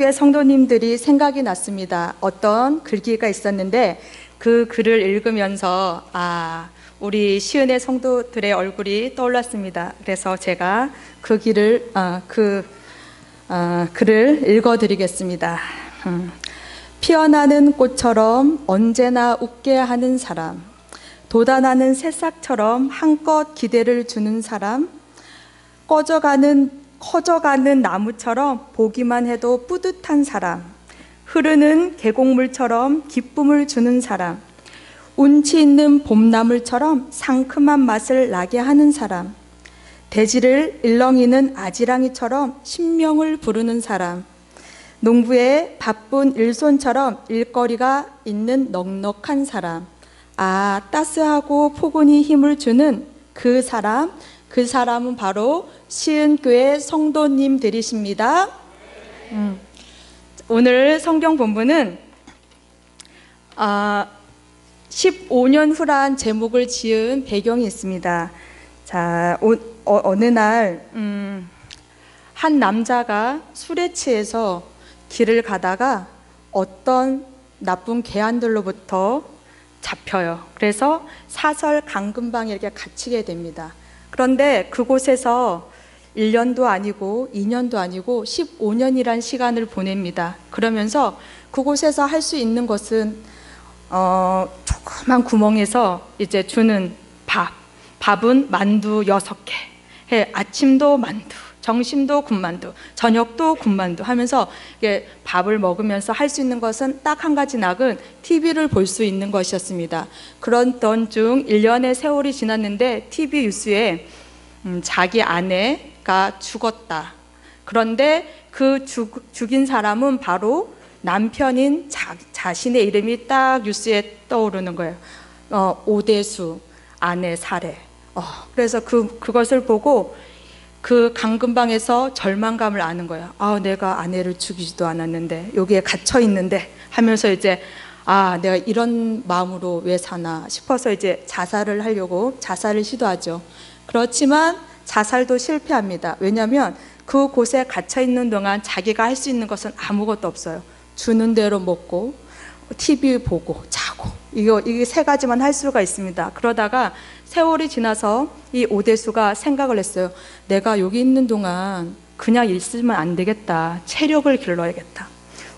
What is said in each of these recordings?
교회 성도님들이 생각이 났습니다. 어떤 글귀가 있었는데 그 글을 읽으면서 우리 시은혜 성도들의 얼굴이 떠올랐습니다. 그래서 제가 그 글을 읽어드리겠습니다. 피어나는 꽃처럼 언제나 웃게 하는 사람, 돋아나는 새싹처럼 한껏 기대를 주는 사람, 커져가는 나무처럼 보기만 해도 뿌듯한 사람, 흐르는 계곡물처럼 기쁨을 주는 사람, 운치 있는 봄나물처럼 상큼한 맛을 나게 하는 사람, 대지를 일렁이는 아지랑이처럼 신명을 부르는 사람, 농부의 바쁜 일손처럼 일거리가 있는 넉넉한 사람, 따스하고 포근히 힘을 주는 그 사람은 바로 시은교회 성도님들이십니다. 오늘 성경 본문은 15년 후란 제목을 지은 배경이 있습니다. 자, 어느 날 한 남자가 술에 취해서 길을 가다가 어떤 나쁜 괴한들로부터 잡혀요. 그래서 사설 감금방에 이렇게 갇히게 됩니다. 그런데 그곳에서 1년도 아니고 2년도 아니고 15년이란 시간을 보냅니다. 그러면서 그곳에서 할 수 있는 것은 조그만 구멍에서 이제 주는 밥은 만두 6개, 아침도 만두, 점심도 군만두, 저녁도 군만두 하면서 밥을 먹으면서 할 수 있는 것은 딱 한 가지 낙은 TV를 볼 수 있는 것이었습니다. 그러던 중 1년의 세월이 지났는데 TV 뉴스에 자기 아내가 죽었다. 그런데 그 죽인 사람은 바로 남편인 자신의 이름이 딱 뉴스에 떠오르는 거예요. 오대수 아내 살해. 그래서 그것을 보고 그 감금방에서 절망감을 아는 거예요. 내가 아내를 죽이지도 않았는데 여기에 갇혀 있는데 하면서 이제 내가 이런 마음으로 왜 사나 싶어서 이제 자살을 시도하죠. 그렇지만 자살도 실패합니다. 왜냐하면 그곳에 갇혀 있는 동안 자기가 할 수 있는 것은 아무것도 없어요. 주는 대로 먹고 TV 보고 자고 이게 세 가지만 할 수가 있습니다. 그러다가 세월이 지나서 이 오대수가 생각을 했어요. 내가 여기 있는 동안 그냥 있으면 안 되겠다. 체력을 길러야겠다.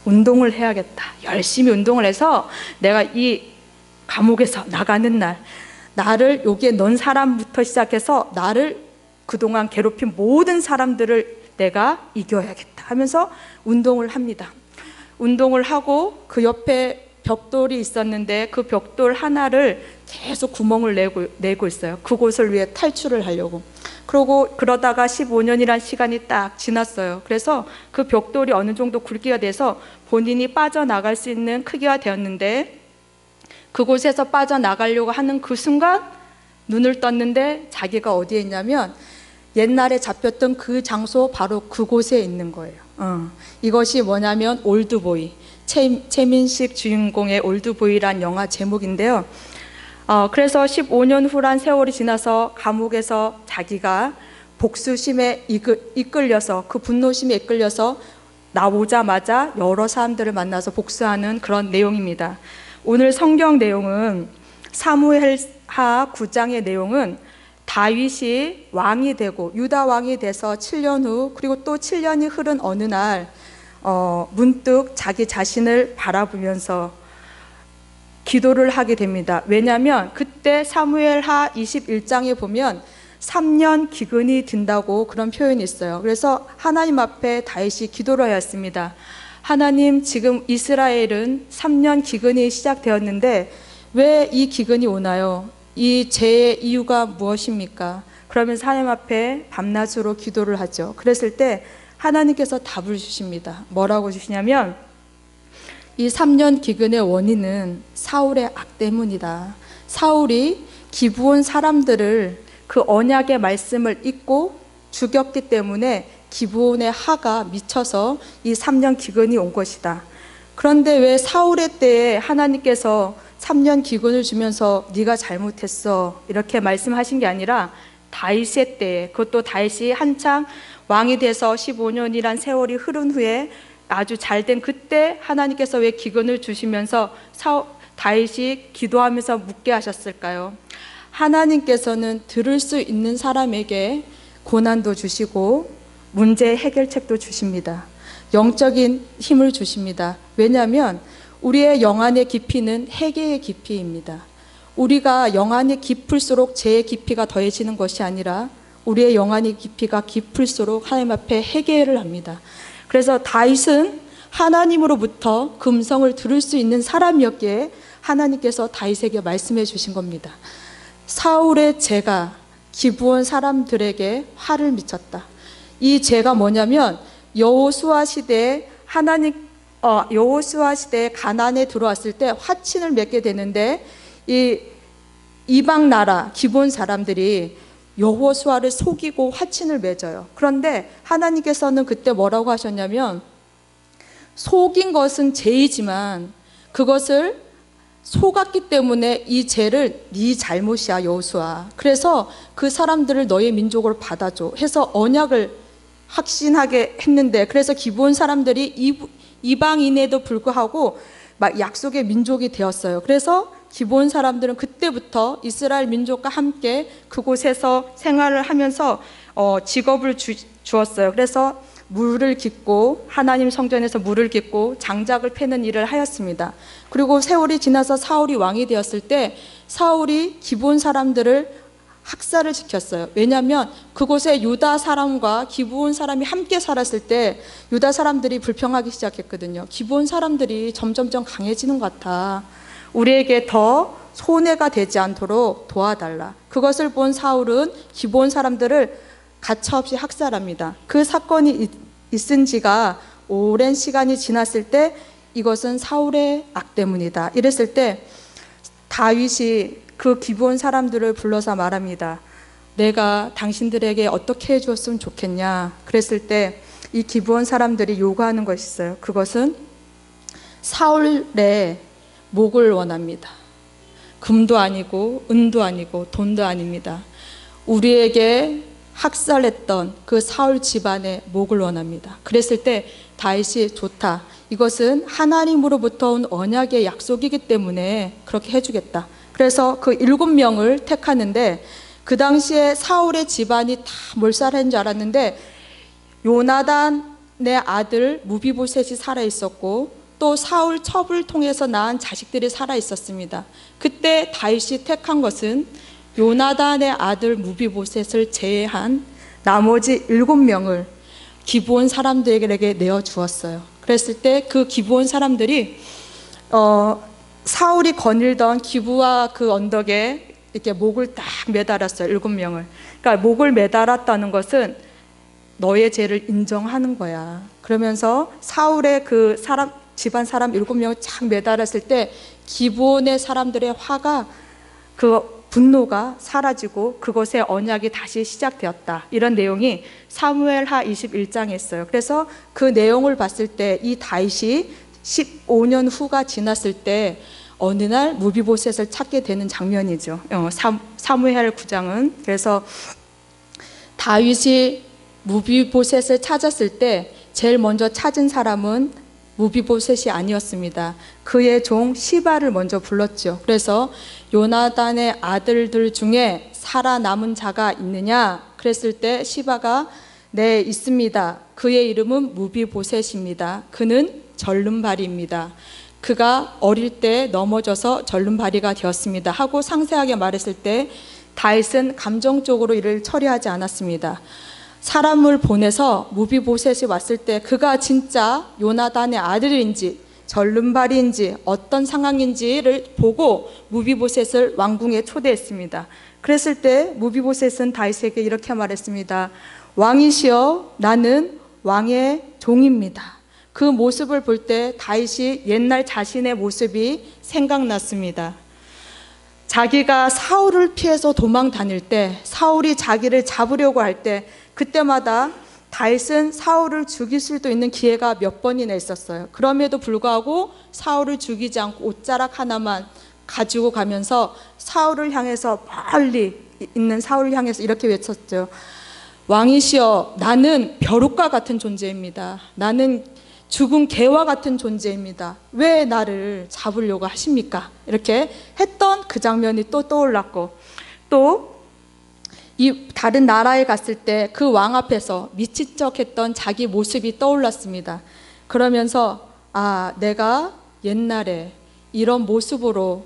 운동을 해야겠다. 열심히 운동을 해서 내가 이 감옥에서 나가는 날 나를 여기에 넣은 사람부터 시작해서 나를 그동안 괴롭힌 모든 사람들을 내가 이겨야겠다 하면서 운동을 합니다. 운동을 하고 그 옆에 벽돌이 있었는데 그 벽돌 하나를 계속 구멍을 내고 있어요. 그곳을 위해 탈출을 하려고. 그러다가 15년이란 시간이 딱 지났어요. 그래서 그 벽돌이 어느 정도 굵기가 돼서 본인이 빠져나갈 수 있는 크기가 되었는데 그곳에서 빠져나가려고 하는 그 순간 눈을 떴는데 자기가 어디에 있냐면 옛날에 잡혔던 그 장소 바로 그곳에 있는 거예요. 이것이 뭐냐면 올드보이, 최민식 주인공의 올드보이란 영화 제목인데요. 그래서 15년 후란 세월이 지나서 감옥에서 자기가 복수심에 이끌려서 그 분노심에 이끌려서 나오자마자 여러 사람들을 만나서 복수하는 그런 내용입니다. 오늘 성경 내용은 사무엘하 9장의 내용은 다윗이 왕이 되고 유다 왕이 돼서 7년 후 그리고 또 7년이 흐른 어느 날 문득 자기 자신을 바라보면서 기도를 하게 됩니다. 왜냐하면 그때 사무엘하 21장에 보면 3년 기근이 든다고 그런 표현이 있어요. 그래서 하나님 앞에 다윗이 기도를 하였습니다. 하나님, 지금 이스라엘은 3년 기근이 시작되었는데 왜 이 기근이 오나요? 이 죄의 이유가 무엇입니까? 그러면서 하나님 앞에 밤낮으로 기도를 하죠. 그랬을 때 하나님께서 답을 주십니다. 뭐라고 주시냐면 이 3년 기근의 원인은 사울의 악 때문이다. 사울이 기브온 사람들을 그 언약의 말씀을 잊고 죽였기 때문에 기브온의 하가 미쳐서 이 3년 기근이 온 것이다. 그런데 왜 사울의 때에 하나님께서 3년 기근을 주면서 네가 잘못했어 이렇게 말씀하신 게 아니라 다윗의 때에, 그것도 다윗이 한창 왕이 돼서 15년이란 세월이 흐른 후에 아주 잘된 그때 하나님께서 왜 기근을 주시면서 다윗이 기도하면서 묻게 하셨을까요? 하나님께서는 들을 수 있는 사람에게 고난도 주시고 문제 해결책도 주십니다. 영적인 힘을 주십니다. 왜냐하면 우리의 영안의 깊이는 회개의 깊이입니다. 우리가 영안이 깊을수록 죄의 깊이가 더해지는 것이 아니라 우리의 영안의 깊이가 깊을수록 하나님 앞에 회개를 합니다. 그래서 다윗은 하나님으로부터 금성을 들을 수 있는 사람이었기에 하나님께서 다윗에게 말씀해 주신 겁니다. 사울의 죄가 기브온 사람들에게 화를 미쳤다. 이 죄가 뭐냐면 여호수아 시대에 여호수아 시대에 가나안에 들어왔을 때 화친을 맺게 되는데 이 이방 나라 기브온 사람들이 여호수아를 속이고 화친을 맺어요. 그런데 하나님께서는 그때 뭐라고 하셨냐면 속인 것은 죄이지만 그것을 속았기 때문에 이 죄를 네 잘못이야 여호수아. 그래서 그 사람들을 너의 민족으로 받아줘 해서 언약을 확신하게 했는데 그래서 기브온 사람들이 이방인에도 불구하고 막 약속의 민족이 되었어요. 그래서 기브온 사람들은 그때부터 이스라엘 민족과 함께 그곳에서 생활을 하면서 직업을 주었어요. 그래서 물을 깃고 하나님 성전에서 물을 깃고 장작을 패는 일을 하였습니다. 그리고 세월이 지나서 사울이 왕이 되었을 때 사울이 기브온 사람들을 학살을 시켰어요. 왜냐하면 그곳에 유다 사람과 기브온 사람이 함께 살았을 때 유다 사람들이 불평하기 시작했거든요. 기브온 사람들이 점점점 강해지는 것 같아. 우리에게 더 손해가 되지 않도록 도와달라. 그것을 본 사울은 기브온 사람들을 가차없이 학살합니다. 그 사건이 있은 지가 오랜 시간이 지났을 때 이것은 사울의 악 때문이다. 이랬을 때 다윗이 그 기브온 사람들을 불러서 말합니다. 내가 당신들에게 어떻게 해주었으면 좋겠냐. 그랬을 때 이 기브온 사람들이 요구하는 것이 있어요. 그것은 사울의 목을 원합니다. 금도 아니고 은도 아니고 돈도 아닙니다. 우리에게 학살했던 그 사울 집안의 목을 원합니다. 그랬을 때 다윗이 좋다. 이것은 하나님으로부터 온 언약의 약속이기 때문에 그렇게 해주겠다. 그래서 그 7명을 택하는데 그 당시에 사울의 집안이 다 몰살한 줄 알았는데 요나단의 아들 무비보셋이 살아있었고 또 사울 첩을 통해서 낳은 자식들이 살아있었습니다. 그때 다윗이 택한 것은 요나단의 아들 무비보셋을 제외한 나머지 7명을 기브온 사람들에게 내어주었어요. 그랬을 때 그 기브온 사람들이 사울이 거닐던 기브와 그 언덕에 이렇게 목을 딱 매달았어요. 7명을. 그러니까 목을 매달았다는 것은 너의 죄를 인정하는 거야. 그러면서 사울의 그 집안 사람 7명을 쫙 매달았을 때 기브온의 사람들의 화가 그 분노가 사라지고 그것의 언약이 다시 시작되었다. 이런 내용이 사무엘하 21장에 있어요. 그래서 그 내용을 봤을 때 이 다윗이 15년 후가 지났을 때 어느 날 무비보셋을 찾게 되는 장면이죠. 사무엘 9장은. 그래서 다윗이 무비보셋을 찾았을 때 제일 먼저 찾은 사람은 무비보셋이 아니었습니다. 그의 종 시바를 먼저 불렀죠. 그래서 요나단의 아들들 중에 살아남은 자가 있느냐? 그랬을 때 시바가 네, 있습니다. 그의 이름은 무비보셋입니다. 그는 절름발이입니다. 그가 어릴 때 넘어져서 절름발이가 되었습니다. 하고 상세하게 말했을 때 다윗은 감정적으로 이를 처리하지 않았습니다. 사람을 보내서 무비보셋이 왔을 때 그가 진짜 요나단의 아들인지 절름발인지 어떤 상황인지를 보고 무비보셋을 왕궁에 초대했습니다. 그랬을 때 무비보셋은 다윗에게 이렇게 말했습니다. 왕이시여, 나는 왕의 종입니다. 그 모습을 볼 때 다윗이 옛날 자신의 모습이 생각났습니다. 자기가 사울을 피해서 도망 다닐 때, 사울이 자기를 잡으려고 할 때 그때마다 다윗은 사울을 죽일 수도 있는 기회가 몇 번이나 있었어요. 그럼에도 불구하고 사울을 죽이지 않고 옷자락 하나만 가지고 가면서 사울을 향해서 멀리 있는 사울을 향해서 이렇게 외쳤죠. 왕이시여, 나는 벼룩과 같은 존재입니다. 나는 죽은 개와 같은 존재입니다. 왜 나를 잡으려고 하십니까? 이렇게 했던 그 장면이 또 떠올랐고, 또 이 다른 나라에 갔을 때 그 왕 앞에서 미친척했던 자기 모습이 떠올랐습니다. 그러면서 내가 옛날에 이런 모습으로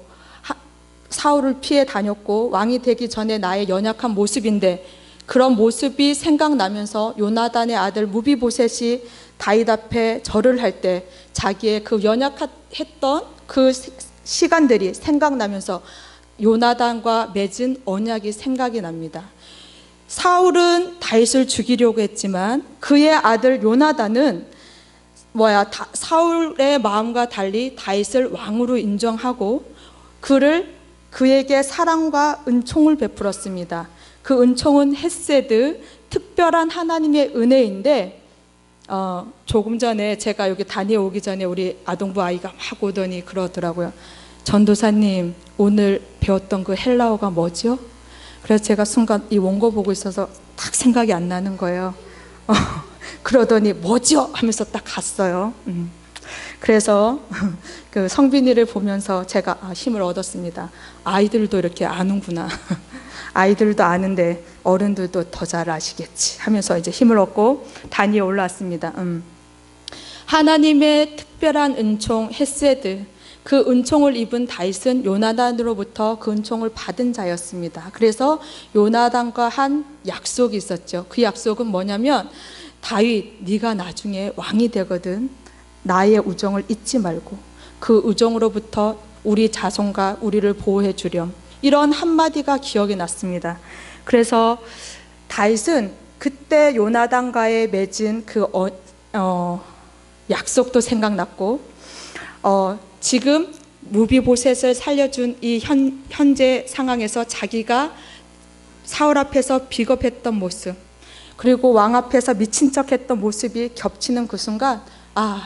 사울을 피해 다녔고 왕이 되기 전에 나의 연약한 모습인데, 그런 모습이 생각나면서 요나단의 아들 무비보셋이 다윗 앞에 절을 할 때 자기의 그 연약했던 그 시간들이 생각나면서 요나단과 맺은 언약이 생각이 납니다. 사울은 다윗을 죽이려고 했지만 그의 아들 요나단은 사울의 마음과 달리 다윗을 왕으로 인정하고 그에게 사랑과 은총을 베풀었습니다. 그 은총은 헤세드, 특별한 하나님의 은혜인데, 조금 전에 제가 여기 다녀오기 전에 우리 아동부 아이가 막 오더니 그러더라고요. 전도사님, 오늘 배웠던 그 헬라어가 뭐죠? 그래서 제가 순간 이 원고 보고 있어서 딱 생각이 안 나는 거예요. 그러더니 뭐죠? 하면서 딱 갔어요. 그래서 그 성빈이를 보면서 제가 힘을 얻었습니다. 아이들도 이렇게 아는구나. 아이들도 아는데 어른들도 더 잘 아시겠지 하면서 이제 힘을 얻고 단위에 올라왔습니다. 하나님의 특별한 은총 헤세드, 그 은총을 입은 다윗은 요나단으로부터 그 은총을 받은 자였습니다. 그래서 요나단과 한 약속이 있었죠. 그 약속은 뭐냐면, 다윗, 네가 나중에 왕이 되거든 나의 우정을 잊지 말고 그 우정으로부터 우리 자손과 우리를 보호해 주렴. 이런 한마디가 기억이 났습니다. 그래서 다윗은 그때 요나단과의 맺은 그 약속도 생각났고, 지금 무비보셋을 살려준 이 현재 상황에서 자기가 사울 앞에서 비겁했던 모습, 그리고 왕 앞에서 미친 척했던 모습이 겹치는 그 순간,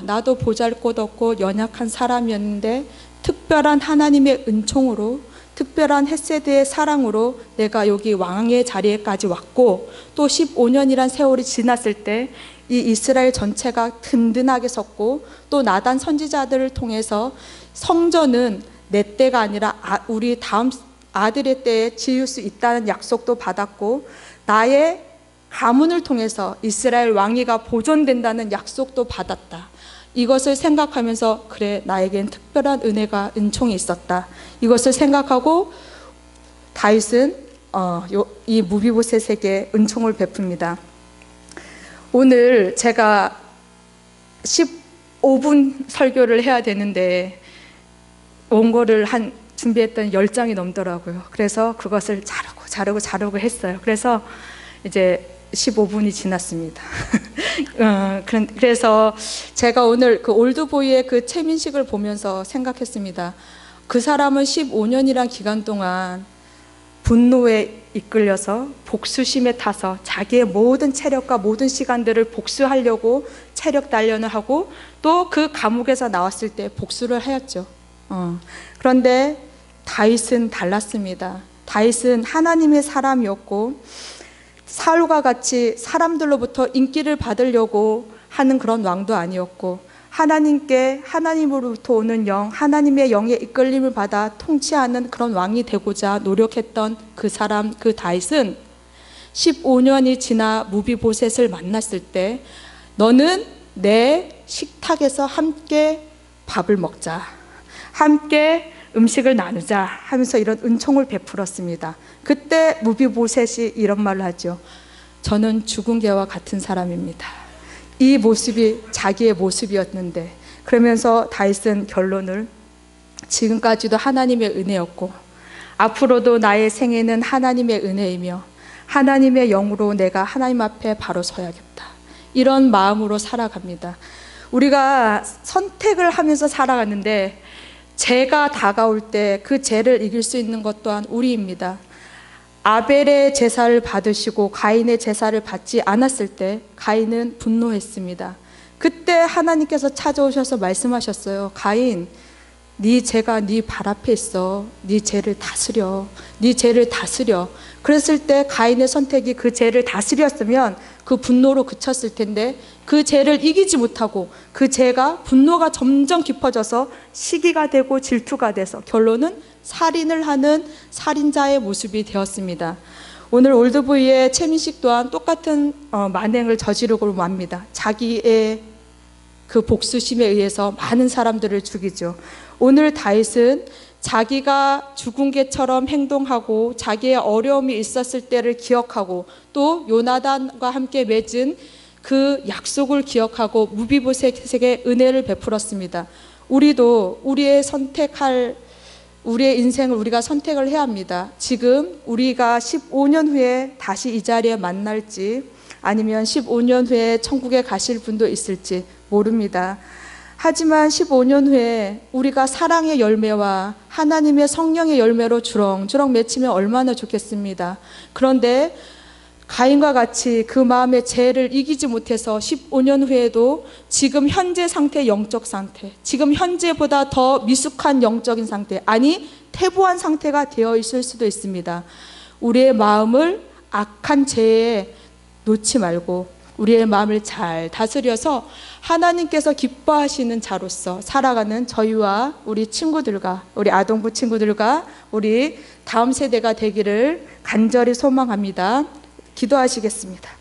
나도 보잘것없고 연약한 사람이었는데 특별한 하나님의 은총으로, 특별한 헤세드의 사랑으로 내가 여기 왕의 자리에까지 왔고, 또 15년이란 세월이 지났을 때 이 이스라엘 전체가 든든하게 섰고, 또 나단 선지자들을 통해서 성전은 내 때가 아니라 우리 다음 아들의 때에 지을 수 있다는 약속도 받았고, 나의 가문을 통해서 이스라엘 왕위가 보존된다는 약속도 받았다. 이것을 생각하면서 그래, 나에겐 특별한 은혜가 은총이 있었다. 이것을 생각하고 다윗은 이 무비보셋에게 은총을 베풉니다. 오늘 제가 15분 설교를 해야 되는데 원고를 준비했던 10장이 넘더라고요. 그래서 그것을 자르고 했어요. 그래서 이제 15분이 지났습니다. 그래서 제가 오늘 그 올드보이의 그 최민식을 보면서 생각했습니다. 그 사람은 15년이란 기간 동안 분노에 이끌려서 복수심에 타서 자기의 모든 체력과 모든 시간들을 복수하려고 체력 단련을 하고, 또 그 감옥에서 나왔을 때 복수를 하였죠. 그런데 다윗은 달랐습니다. 다윗은 하나님의 사람이었고, 사울과 같이 사람들로부터 인기를 받으려고 하는 그런 왕도 아니었고, 하나님으로부터 오는 영, 하나님의 영에 이끌림을 받아 통치하는 그런 왕이 되고자 노력했던 그 사람, 그 다윗은 15년이 지나 무비보셋을 만났을 때, 너는 내 식탁에서 함께 밥을 먹자, 함께 음식을 나누자 하면서 이런 은총을 베풀었습니다. 그때 무비보셋이 이런 말을 하죠. 저는 죽은 개와 같은 사람입니다. 이 모습이 자기의 모습이었는데, 그러면서 다윗은 결론을, 지금까지도 하나님의 은혜였고 앞으로도 나의 생애는 하나님의 은혜이며 하나님의 영으로 내가 하나님 앞에 바로 서야겠다, 이런 마음으로 살아갑니다. 우리가 선택을 하면서 살아가는데, 죄가 다가올 때 그 죄를 이길 수 있는 것 또한 우리입니다. 아벨의 제사를 받으시고 가인의 제사를 받지 않았을 때 가인은 분노했습니다. 그때 하나님께서 찾아오셔서 말씀하셨어요. 가인, 네 죄가 네 발 앞에 있어. 네 죄를 다스려. 그랬을 때 가인의 선택이 그 죄를 다스렸으면 그 분노로 그쳤을 텐데 그 죄를 이기지 못하고 그 죄가 분노가 점점 깊어져서 시기가 되고 질투가 돼서 결론은 살인을 하는 살인자의 모습이 되었습니다. 오늘 올드보이의 최민식 또한 똑같은 만행을 저지르고 맙니다. 자기의 그 복수심에 의해서 많은 사람들을 죽이죠. 오늘 다윗은 자기가 죽은 개처럼 행동하고 자기의 어려움이 있었을 때를 기억하고 또 요나단과 함께 맺은 그 약속을 기억하고 무비보셋에게 은혜를 베풀었습니다. 우리도 우리의 인생을 우리가 선택을 해야 합니다. 지금 우리가 15년 후에 다시 이 자리에 만날지 아니면 15년 후에 천국에 가실 분도 있을지 모릅니다. 하지만 15년 후에 우리가 사랑의 열매와 하나님의 성령의 열매로 주렁주렁 맺히면 얼마나 좋겠습니다. 그런데 가인과 같이 그 마음의 죄를 이기지 못해서 15년 후에도 지금 현재 상태, 영적 상태, 지금 현재보다 더 미숙한 영적인 상태, 아니 퇴보한 상태가 되어 있을 수도 있습니다. 우리의 마음을 악한 죄에 놓지 말고 우리의 마음을 잘 다스려서 하나님께서 기뻐하시는 자로서 살아가는 저희와 우리 친구들과 우리 아동부 친구들과 우리 다음 세대가 되기를 간절히 소망합니다. 기도하시겠습니다.